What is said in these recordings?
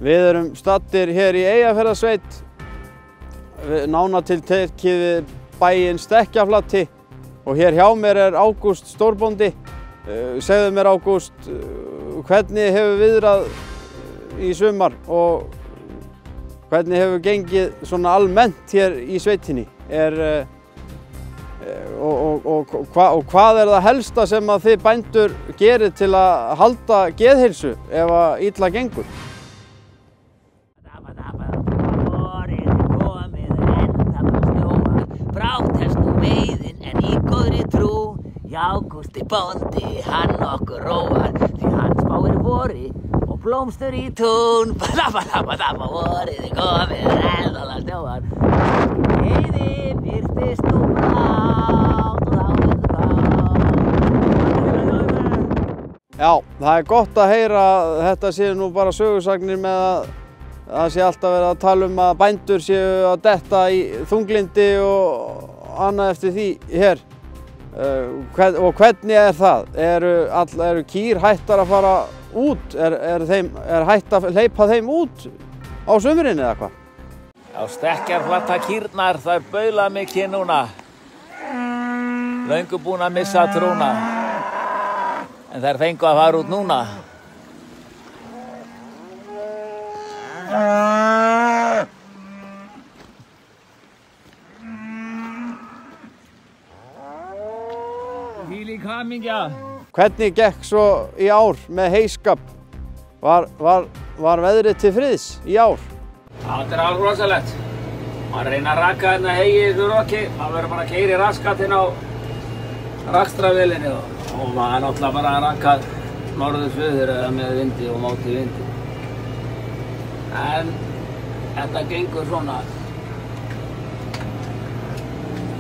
Við erum staddir hér í Eyjafjarðarsveit, nánar tiltekið við bæinn Stekkjaflati og hér hjá mér er Ágúst stórbóndi. Segðu mér Ágúst, hvernig hefur viðrað í sumar og hvernig hefur gengið svona almennt hér í sveitinni? Og hvað er það helsta sem að þið bændur gerir til að halda geðheilsu ef að illa gengur? Brátt hefst nú veiðin en í góðri trú. Ágústi bóndi, hann okkur róar, því hann spáir vori og blómstur í tún. Badabadabadabba, vorið er komið, eldalega snjóar. Heiði birtist nú brátt og þá Já, það er gott að heyra að þetta séu nú bara sögusagnir með að það sé alltaf verið að tala að bændur séu að detta í þunglindi og annað eftir því hér. Og hvernig er það? Eru kýr hættar að fara út? Er hætt að hleypa þeim út á sumrin eða hvað? Á Stekkjarflata kýrnar, þær baula mikið núna. Löngu búin að missa trúna. En þær fengu að fara út núna. Þvílík hamingja. Hvernig gekk svo í ár með heyskap? Var veðrið til friðs í ár? Það er alveg rosalegt. Maður reyna að raka hérna heyið í þessu rokki. Maður verður bara að keyra í raskatinn á rakstravélinni og maður er náttúrulega bara að raka norður-suður eða með vindi og móti vindi. En þetta gengur svona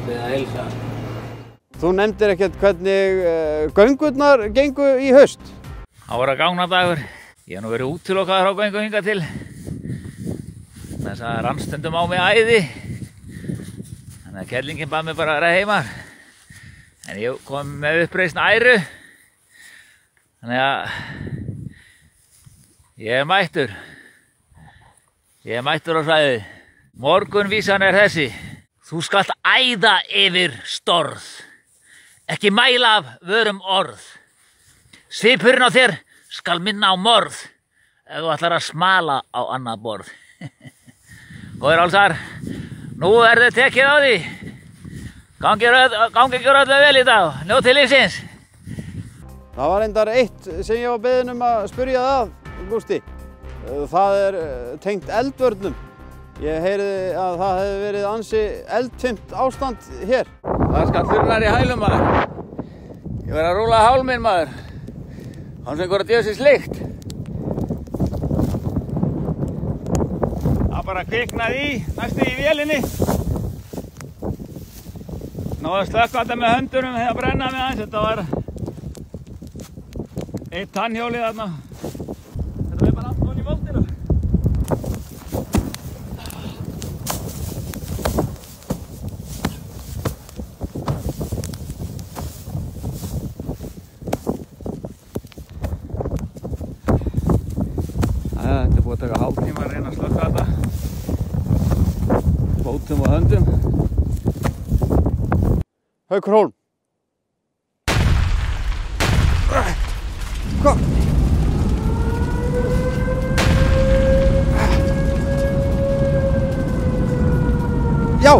við að heilsa. Þú nefndir ekkert hvernig göngurnar gengu í haust? Það voru að gágnadagur. Ég hef nú verið útilokaður á göngu hingað til. Þess að rann stundum á mig æði. Þannig að kellingin bað mig bara að vera heima. En ég kom með uppreisn æru. Þannig að ég er mættur. Ég er mættur á svæðið. Morgunvísan er þessi. Þú skalt æða yfir storð. Ekki mæla af vörum orð. Svipurinn á þér skal minna á morð ef þú ætlar að smala á annað borð. Góðir álsar, nú þið tekið á því. Gangi ykkur öllum vel í dag. Njótið lífsins. Það var reyndar eitt sem ég var beðinn að spyrja Gústi. Það er tengt eldvörnum. Ég heyrði að það hefði verið ansi eldfimt ástand hér. Það skal þurrnar í hælum maður. Ég verð að rúla hálminn maður. Hann sem hvort djöfis slikt. Það bara kviknaði í, næstu í vélinni. Náðu að slökkva þetta með höndunum þegar brennaði mig aðeins. Þetta var eitt tannhjólið þarna. Þetta var bara allt í moldinu. Þetta er búið að taka hálftíma að reyna að slökkva þetta. Fótum og höndum. Haukur Hólm. Hvað? Já.